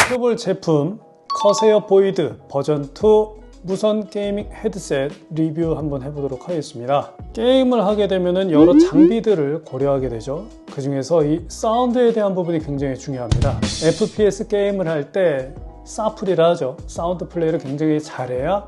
해볼 제품 커세어 보이드 버전2 무선 게이밍 헤드셋 리뷰 한번 해보도록 하겠습니다. 게임을 하게 되면 여러 장비들을 고려하게 되죠. 그 중에서 이 사운드에 대한 부분이 굉장히 중요합니다. FPS 게임을 할 때 사플이라 하죠. 사운드 플레이를 굉장히 잘해야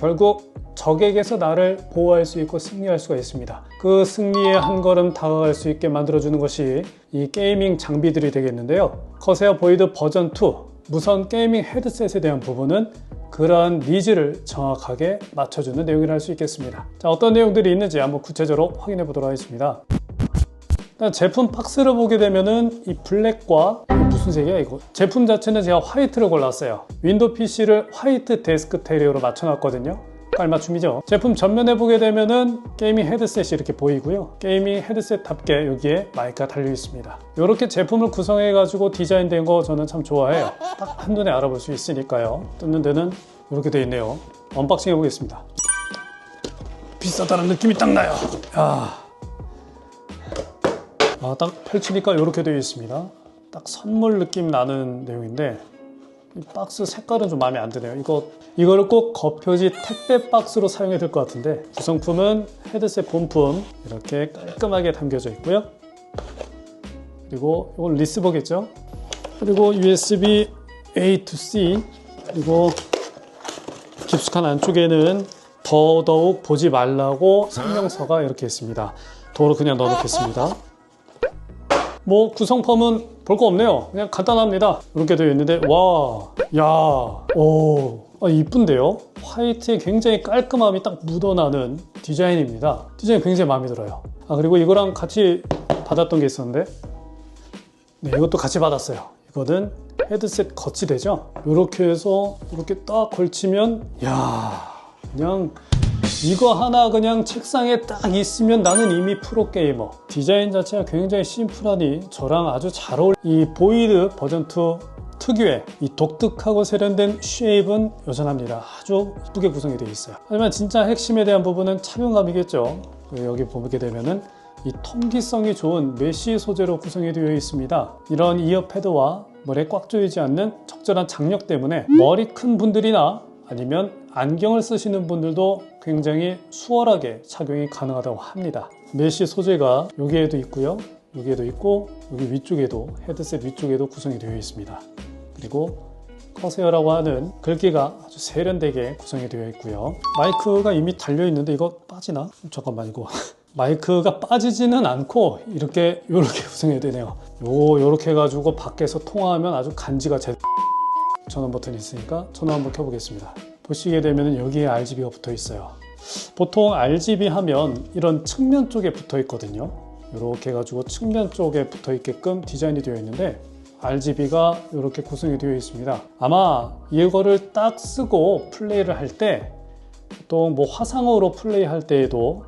결국 적에게서 나를 보호할 수 있고 승리할 수가 있습니다. 그 승리에 한 걸음 다가갈 수 있게 만들어주는 것이 이 게이밍 장비들이 되겠는데요. 커세어 보이드 버전2 무선 게이밍 헤드셋에 대한 부분은 그러한 니즈를 정확하게 맞춰주는 내용이라 할 수 있겠습니다. 자, 어떤 내용들이 있는지 한번 구체적으로 확인해 보도록 하겠습니다. 일단 제품 박스를 보게 되면은 이 블랙과 무슨 색이야 이거? 제품 자체는 제가 화이트를 골랐어요. 윈도우 PC를 화이트 데스크 테리어로 맞춰놨거든요. 깔맞춤이죠. 제품 전면에 보게 되면은 게이밍 헤드셋이 이렇게 보이고요. 게이밍 헤드셋답게 여기에 마이크가 달려 있습니다. 이렇게 제품을 구성해 가지고 디자인된 거 저는 참 좋아해요. 딱 한눈에 알아볼 수 있으니까요. 뜯는 데는 이렇게 되어 있네요. 언박싱 해보겠습니다. 비싸다는 느낌이 딱 나요. 딱 펼치니까 이렇게 되어 있습니다. 딱 선물 느낌 나는 내용인데 이 박스 색깔은 좀 마음에 안 드네요. 이거를 꼭 겉표지 택배 박스로 사용해야 될 것 같은데, 구성품은 헤드셋 본품 이렇게 깔끔하게 담겨져 있고요. 그리고 이건 리스버겠죠. 그리고 USB A to C, 그리고 깊숙한 안쪽에는 더더욱 보지 말라고 설명서가 이렇게 있습니다. 도로 그냥 넣어놓겠습니다. 뭐 구성품은 볼 거 없네요. 그냥 간단합니다. 이렇게 되어 있는데 이쁜데요? 화이트에 굉장히 깔끔함이 딱 묻어나는 디자인입니다. 디자인 굉장히 마음에 들어요. 그리고 이거랑 같이 받았던 게 있었는데, 네, 이것도 같이 받았어요. 이거는 헤드셋 거치대죠. 이렇게 해서 이렇게 딱 걸치면 그냥 이거 하나 그냥 책상에 딱 있으면 나는 이미 프로게이머. 디자인 자체가 굉장히 심플하니 저랑 아주 잘 어울려. 이 보이드 버전2 특유의 이 독특하고 세련된 쉐입은 여전합니다. 아주 예쁘게 구성이 되어 있어요. 하지만 진짜 핵심에 대한 부분은 착용감이겠죠. 여기 보게 되면은 이 통기성이 좋은 메쉬 소재로 구성이 되어 있습니다. 이런 이어 패드와 머리에 꽉 조이지 않는 적절한 장력 때문에 머리 큰 분들이나 아니면 안경을 쓰시는 분들도 굉장히 수월하게 착용이 가능하다고 합니다. 메쉬 소재가 여기에도 있고요. 여기에도 있고 여기 위쪽에도, 헤드셋 위쪽에도 구성이 되어 있습니다. 그리고 커세어라고 하는 글귀가 아주 세련되게 구성이 되어 있고요. 마이크가 이미 달려 있는데 이거 빠지나? 잠깐만, 이거 마이크가 빠지지는 않고 이렇게 구성이 되네요. 요렇게 해가지고 밖에서 통화하면 아주 간지가 전원 버튼이 있으니까 전원 한번 켜보겠습니다. 보시게 되면 여기에 RGB가 붙어 있어요. 보통 RGB 하면 이런 측면 쪽에 붙어 있거든요. 이렇게 해가지고 측면 쪽에 붙어 있게끔 디자인이 되어 있는데 RGB가 이렇게 구성이 되어 있습니다. 아마 이거를 딱 쓰고 플레이를 할 때, 보통 뭐 화상으로 플레이할 때에도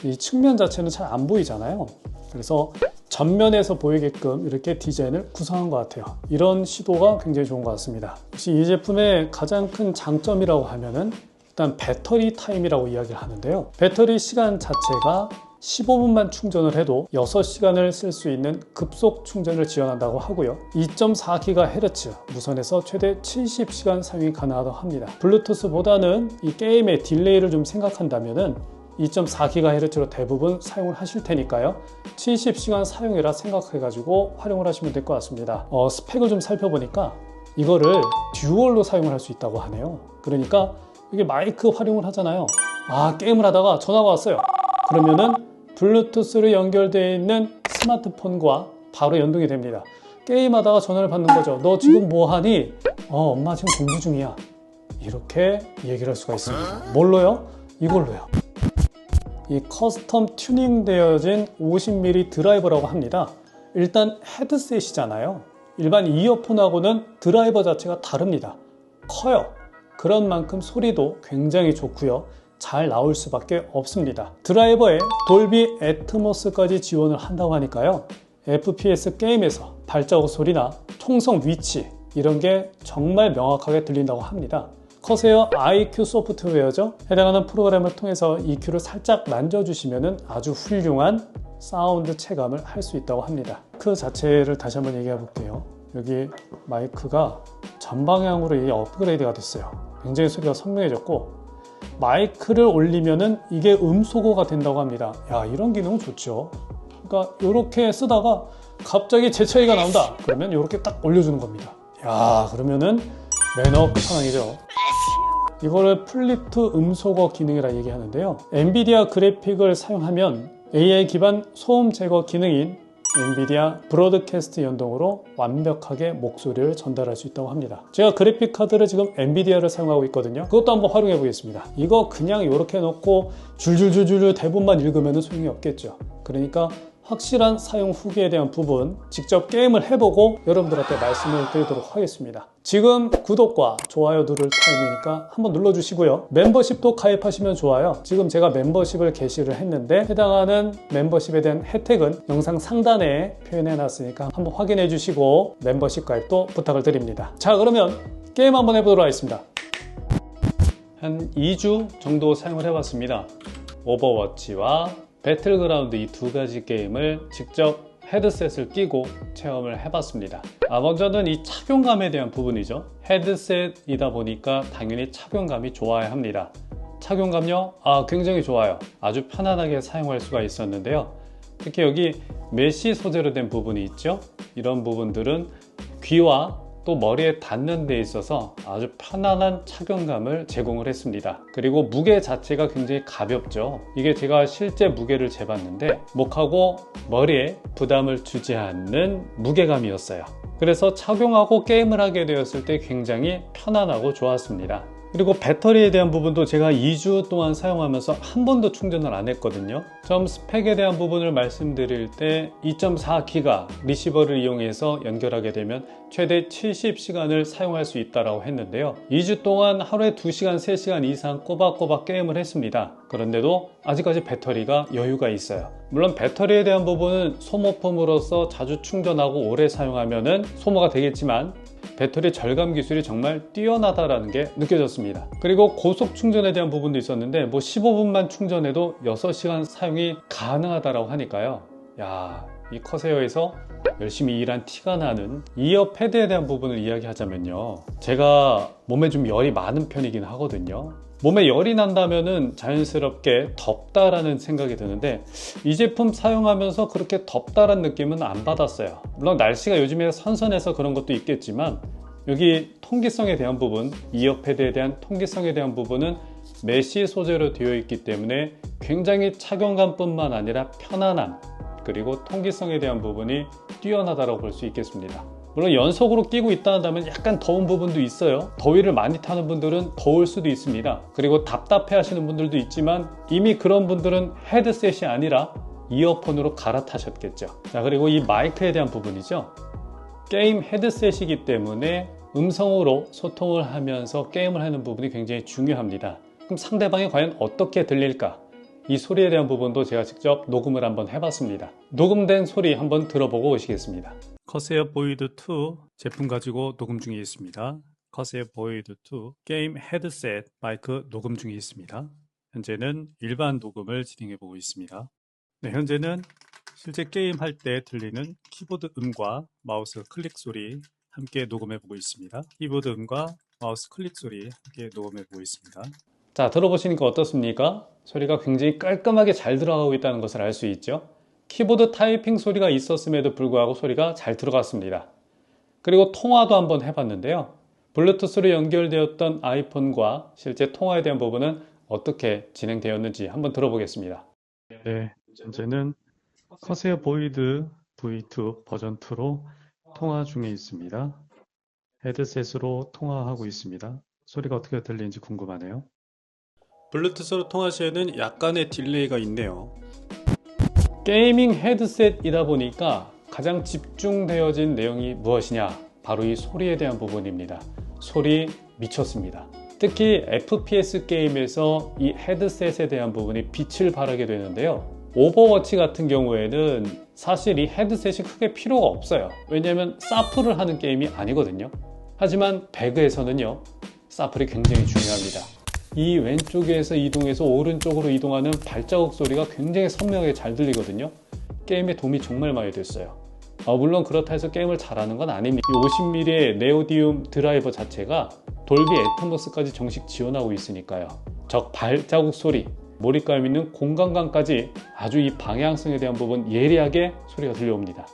이 측면 자체는 잘 안 보이잖아요. 그래서 전면에서 보이게끔 이렇게 디자인을 구성한 것 같아요. 이런 시도가 굉장히 좋은 것 같습니다. 혹시 이 제품의 가장 큰 장점이라고 하면은 일단 배터리 타임이라고 이야기를 하는데요. 배터리 시간 자체가 15분만 충전을 해도 6시간을 쓸 수 있는 급속 충전을 지원한다고 하고요. 2.4GHz 무선에서 최대 70시간 사용이 가능하다고 합니다. 블루투스보다는 이 게임의 딜레이를 좀 생각한다면은 2.4GHz로 대부분 사용을 하실 테니까요. 70시간 사용이라 생각해가지고 활용을 하시면 될 것 같습니다. 스펙을 좀 살펴보니까 이거를 듀얼로 사용을 할 수 있다고 하네요. 그러니까 이게 마이크 활용을 하잖아요. 게임을 하다가 전화가 왔어요. 그러면은 블루투스로 연결되어 있는 스마트폰과 바로 연동이 됩니다. 게임하다가 전화를 받는 거죠. 너 지금 뭐 하니? 엄마 지금 공부 중이야. 이렇게 얘기를 할 수가 있습니다. 뭘로요? 이걸로요. 이 커스텀 튜닝 되어진 50mm 드라이버라고 합니다. 일단 헤드셋이잖아요. 일반 이어폰하고는 드라이버 자체가 다릅니다. 커요. 그런 만큼 소리도 굉장히 좋고요. 잘 나올 수밖에 없습니다. 드라이버에 돌비 애트모스까지 지원을 한다고 하니까요. FPS 게임에서 발자국 소리나 총성 위치 이런 게 정말 명확하게 들린다고 합니다. 커세어 IQ 소프트웨어죠. 해당하는 프로그램을 통해서 EQ를 살짝 만져주시면 아주 훌륭한 사운드 체감을 할 수 있다고 합니다. 마이크 자체를 다시 한번 얘기해 볼게요. 여기 마이크가 전방향으로 이게 업그레이드가 됐어요. 굉장히 소리가 선명해졌고, 마이크를 올리면은 이게 음소거가 된다고 합니다. 야, 이런 기능은 좋죠. 그러니까 이렇게 쓰다가 갑자기 제 차이가 나온다 그러면 이렇게 딱 올려주는 겁니다. 야, 그러면은 매너 끝판왕이죠. 이거를 플립2 음소거 기능이라 얘기하는데요. 엔비디아 그래픽을 사용하면 AI 기반 소음 제거 기능인 엔비디아 브로드캐스트 연동으로 완벽하게 목소리를 전달할 수 있다고 합니다. 제가 그래픽 카드를 지금 엔비디아를 사용하고 있거든요. 그것도 한번 활용해 보겠습니다. 이거 그냥 이렇게 놓고 줄줄줄줄 대본만 읽으면 소용이 없겠죠. 그러니까 확실한 사용 후기에 대한 부분 직접 게임을 해보고 여러분들한테 말씀을 드리도록 하겠습니다. 지금 구독과 좋아요 누를 타임이니까 한번 눌러주시고요. 멤버십도 가입하시면 좋아요. 지금 제가 멤버십을 게시를 했는데 해당하는 멤버십에 대한 혜택은 영상 상단에 표현해 놨으니까 한번 확인해 주시고 멤버십 가입도 부탁을 드립니다. 자, 그러면 게임 한번 해보도록 하겠습니다. 한 2주 정도 사용을 해봤습니다. 오버워치와 배틀그라운드 이 두 가지 게임을 직접 헤드셋을 끼고 체험을 해봤습니다. 먼저는 이 착용감에 대한 부분이죠. 헤드셋이다 보니까 당연히 착용감이 좋아야 합니다. 착용감요? 굉장히 좋아요. 아주 편안하게 사용할 수가 있었는데요. 특히 여기 메쉬 소재로 된 부분이 있죠. 이런 부분들은 귀와 또 머리에 닿는 데 있어서 아주 편안한 착용감을 제공을 했습니다. 그리고 무게 자체가 굉장히 가볍죠. 이게 제가 실제 무게를 재봤는데 목하고 머리에 부담을 주지 않는 무게감이었어요. 그래서 착용하고 게임을 하게 되었을 때 굉장히 편안하고 좋았습니다. 그리고 배터리에 대한 부분도 제가 2주 동안 사용하면서 한 번도 충전을 안 했거든요. 점 스펙에 대한 부분을 말씀드릴 때 2.4기가 리시버를 이용해서 연결하게 되면 최대 70시간을 사용할 수 있다고 했는데요. 2주 동안 하루에 2시간, 3시간 이상 꼬박꼬박 게임을 했습니다. 그런데도 아직까지 배터리가 여유가 있어요. 물론 배터리에 대한 부분은 소모품으로서 자주 충전하고 오래 사용하면 소모가 되겠지만 배터리 절감 기술이 정말 뛰어나다라는 게 느껴졌습니다. 그리고 고속 충전에 대한 부분도 있었는데 15분만 충전해도 6시간 사용이 가능하다고 하니까요. 야, 이 커세어에서 열심히 일한 티가 나는 이어 패드에 대한 부분을 이야기하자면요. 제가 몸에 좀 열이 많은 편이긴 하거든요. 몸에 열이 난다면은 자연스럽게 덥다라는 생각이 드는데 이 제품 사용하면서 그렇게 덥다라는 느낌은 안 받았어요. 물론 날씨가 요즘에 선선해서 그런 것도 있겠지만 여기 통기성에 대한 부분, 이어패드에 대한 통기성에 대한 부분은 메쉬 소재로 되어 있기 때문에 굉장히 착용감뿐만 아니라 편안함 그리고 통기성에 대한 부분이 뛰어나다고 볼 수 있겠습니다. 물론 연속으로 끼고 있다 한다면 약간 더운 부분도 있어요. 더위를 많이 타는 분들은 더울 수도 있습니다. 그리고 답답해 하시는 분들도 있지만 이미 그런 분들은 헤드셋이 아니라 이어폰으로 갈아타셨겠죠. 자, 그리고 이 마이크에 대한 부분이죠. 게임 헤드셋이기 때문에 음성으로 소통을 하면서 게임을 하는 부분이 굉장히 중요합니다. 그럼 상대방이 과연 어떻게 들릴까? 이 소리에 대한 부분도 제가 직접 녹음을 한번 해봤습니다. 녹음된 소리 한번 들어보고 오시겠습니다. 커세어 보이드 2 제품 가지고 녹음 중에 있습니다. 커세어 보이드 2 게임 헤드셋 마이크 녹음 중에 있습니다. 현재는 일반 녹음을 진행해 보고 있습니다. 네, 현재는 실제 게임 할 때 들리는 키보드 음과 마우스 클릭 소리 함께 녹음해 보고 있습니다. 키보드 음과 마우스 클릭 소리 함께 녹음해 보고 있습니다. 자, 들어보시니까 어떻습니까? 소리가 굉장히 깔끔하게 잘 들어가고 있다는 것을 알 수 있죠. 키보드 타이핑 소리가 있었음에도 불구하고 소리가 잘 들어갔습니다. 그리고 통화도 한번 해봤는데요. 블루투스로 연결되었던 아이폰과 실제 통화에 대한 부분은 어떻게 진행되었는지 한번 들어보겠습니다. 네, 현재는 커세어 보이드 V2 버전 2로 통화 중에 있습니다. 헤드셋으로 통화하고 있습니다. 소리가 어떻게 들리는지 궁금하네요. 블루투스로 통화 시에는 약간의 딜레이가 있네요. 게이밍 헤드셋이다 보니까 가장 집중되어진 내용이 무엇이냐? 바로 이 소리에 대한 부분입니다. 소리 미쳤습니다. 특히 FPS 게임에서 이 헤드셋에 대한 부분이 빛을 발하게 되는데요. 오버워치 같은 경우에는 사실 이 헤드셋이 크게 필요가 없어요. 왜냐하면 사플을 하는 게임이 아니거든요. 하지만 배그에서는요, 사플이 굉장히 중요합니다. 이 왼쪽에서 이동해서 오른쪽으로 이동하는 발자국 소리가 굉장히 선명하게 잘 들리거든요. 게임에 도움이 정말 많이 됐어요. 물론 그렇다 해서 게임을 잘하는 건 아닙니다. 50mm의 네오디움 드라이버 자체가 돌비 애트모스까지 정식 지원하고 있으니까요. 적 발자국 소리, 몰입감 있는 공간감까지 아주 이 방향성에 대한 부분 예리하게 소리가 들려옵니다.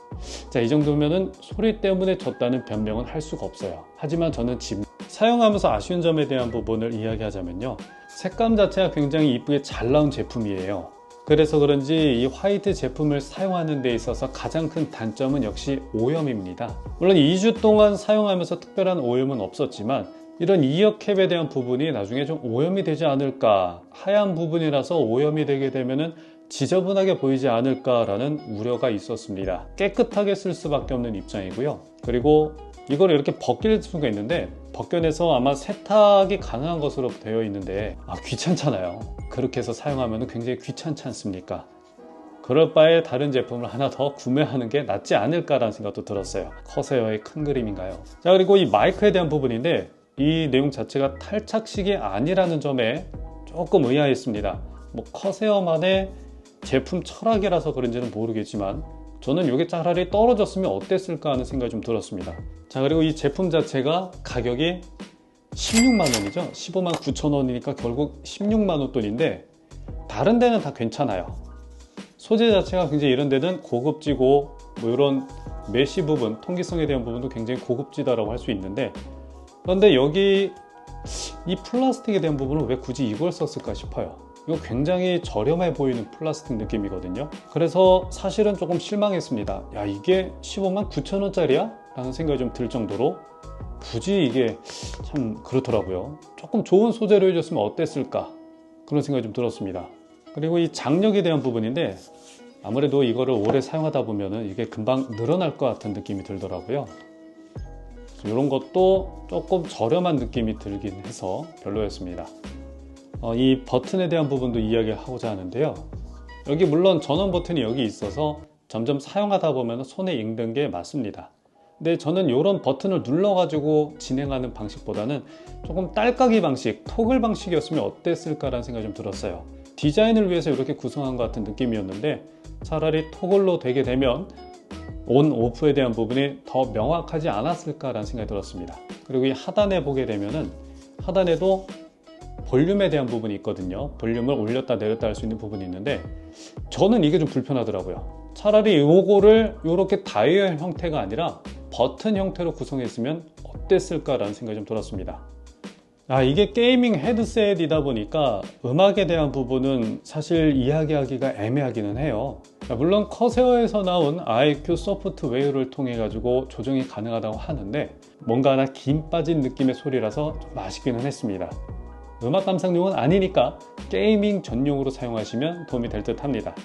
자, 이 정도면은 소리 때문에 졌다는 변명은 할 수가 없어요. 하지만 저는 사용하면서 아쉬운 점에 대한 부분을 이야기하자면요, 색감 자체가 굉장히 이쁘게 잘 나온 제품이에요. 그래서 그런지 이 화이트 제품을 사용하는 데 있어서 가장 큰 단점은 역시 오염입니다. 물론 2주 동안 사용하면서 특별한 오염은 없었지만 이런 이어캡에 대한 부분이 나중에 좀 오염이 되지 않을까, 하얀 부분이라서 오염이 되게 되면은 지저분하게 보이지 않을까라는 우려가 있었습니다. 깨끗하게 쓸 수밖에 없는 입장이고요. 그리고 이걸 이렇게 벗길 수가 있는데 벗겨내서 아마 세탁이 가능한 것으로 되어 있는데 귀찮잖아요. 그렇게 해서 사용하면 굉장히 귀찮지 않습니까? 그럴 바에 다른 제품을 하나 더 구매하는 게 낫지 않을까라는 생각도 들었어요. 커세어의 큰 그림인가요? 자, 그리고 이 마이크에 대한 부분인데 이 내용 자체가 탈착식이 아니라는 점에 조금 의아했습니다. 커세어만의 제품 철학이라서 그런지는 모르겠지만 저는 이게 차라리 떨어졌으면 어땠을까 하는 생각이 좀 들었습니다. 자, 그리고 이 제품 자체가 가격이 16만원이죠. 15만 9천원이니까 결국 16만원 돈인데 다른 데는 다 괜찮아요. 소재 자체가 굉장히 이런 데는 고급지고 이런 메쉬 부분, 통기성에 대한 부분도 굉장히 고급지다라고 할 수 있는데, 그런데 여기 이 플라스틱에 대한 부분은 왜 굳이 이걸 썼을까 싶어요. 이거 굉장히 저렴해 보이는 플라스틱 느낌이거든요. 그래서 사실은 조금 실망했습니다. 야, 이게 15만 9천원짜리야? 라는 생각이 좀 들 정도로 굳이 이게 참 그렇더라고요. 조금 좋은 소재로 해줬으면 어땠을까, 그런 생각이 좀 들었습니다. 그리고 이 장력에 대한 부분인데 아무래도 이거를 오래 사용하다 보면은 이게 금방 늘어날 것 같은 느낌이 들더라고요. 이런 것도 조금 저렴한 느낌이 들긴 해서 별로였습니다. 이 버튼에 대한 부분도 이야기하고자 하는데요. 여기 물론 전원 버튼이 여기 있어서 점점 사용하다 보면 손에 익는 게 맞습니다. 근데 저는 이런 버튼을 눌러가지고 진행하는 방식보다는 조금 딸깍이 방식, 토글 방식이었으면 어땠을까라는 생각이 좀 들었어요. 디자인을 위해서 이렇게 구성한 것 같은 느낌이었는데 차라리 토글로 되게 되면 온, 오프에 대한 부분이 더 명확하지 않았을까라는 생각이 들었습니다. 그리고 이 하단에 보게 되면은 하단에도 볼륨에 대한 부분이 있거든요. 볼륨을 올렸다 내렸다 할 수 있는 부분이 있는데 저는 이게 좀 불편하더라고요. 차라리 요거를 이렇게 다이얼 형태가 아니라 버튼 형태로 구성했으면 어땠을까라는 생각이 좀 들었습니다. 이게 게이밍 헤드셋이다 보니까 음악에 대한 부분은 사실 이야기하기가 애매하기는 해요. 물론 커세어에서 나온 IQ 소프트웨어를 통해 가지고 조정이 가능하다고 하는데 뭔가 하나 김 빠진 느낌의 소리라서 좀 아쉽기는 했습니다. 음악 감상용은 아니니까 게이밍 전용으로 사용하시면 도움이 될 듯 합니다.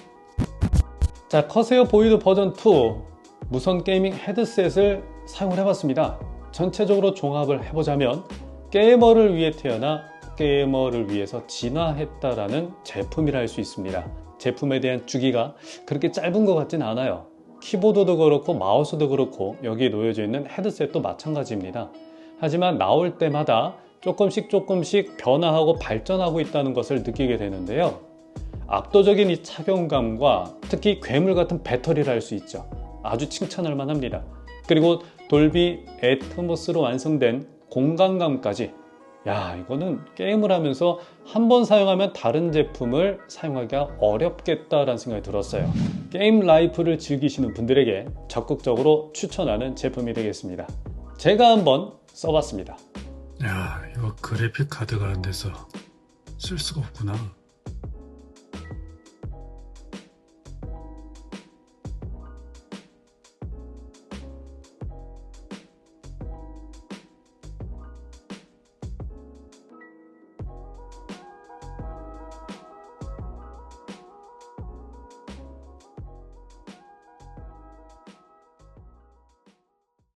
자, 커세어 보이드 버전 2 무선 게이밍 헤드셋을 사용을 해봤습니다. 전체적으로 종합을 해보자면 게이머를 위해 태어나 게이머를 위해서 진화했다라는 제품이라 할 수 있습니다. 제품에 대한 주기가 그렇게 짧은 것 같진 않아요. 키보드도 그렇고 마우스도 그렇고 여기에 놓여져 있는 헤드셋도 마찬가지입니다. 하지만 나올 때마다 조금씩 변화하고 발전하고 있다는 것을 느끼게 되는데요. 압도적인 이 착용감과 특히 괴물 같은 배터리를 할 수 있죠. 아주 칭찬할 만합니다. 그리고 돌비 애트모스로 완성된 공간감까지, 이거는 게임을 하면서 한 번 사용하면 다른 제품을 사용하기가 어렵겠다라는 생각이 들었어요. 게임 라이프를 즐기시는 분들에게 적극적으로 추천하는 제품이 되겠습니다. 제가 한번 써봤습니다. 야, 이거 그래픽 카드가 안 돼서 쓸 수가 없구나.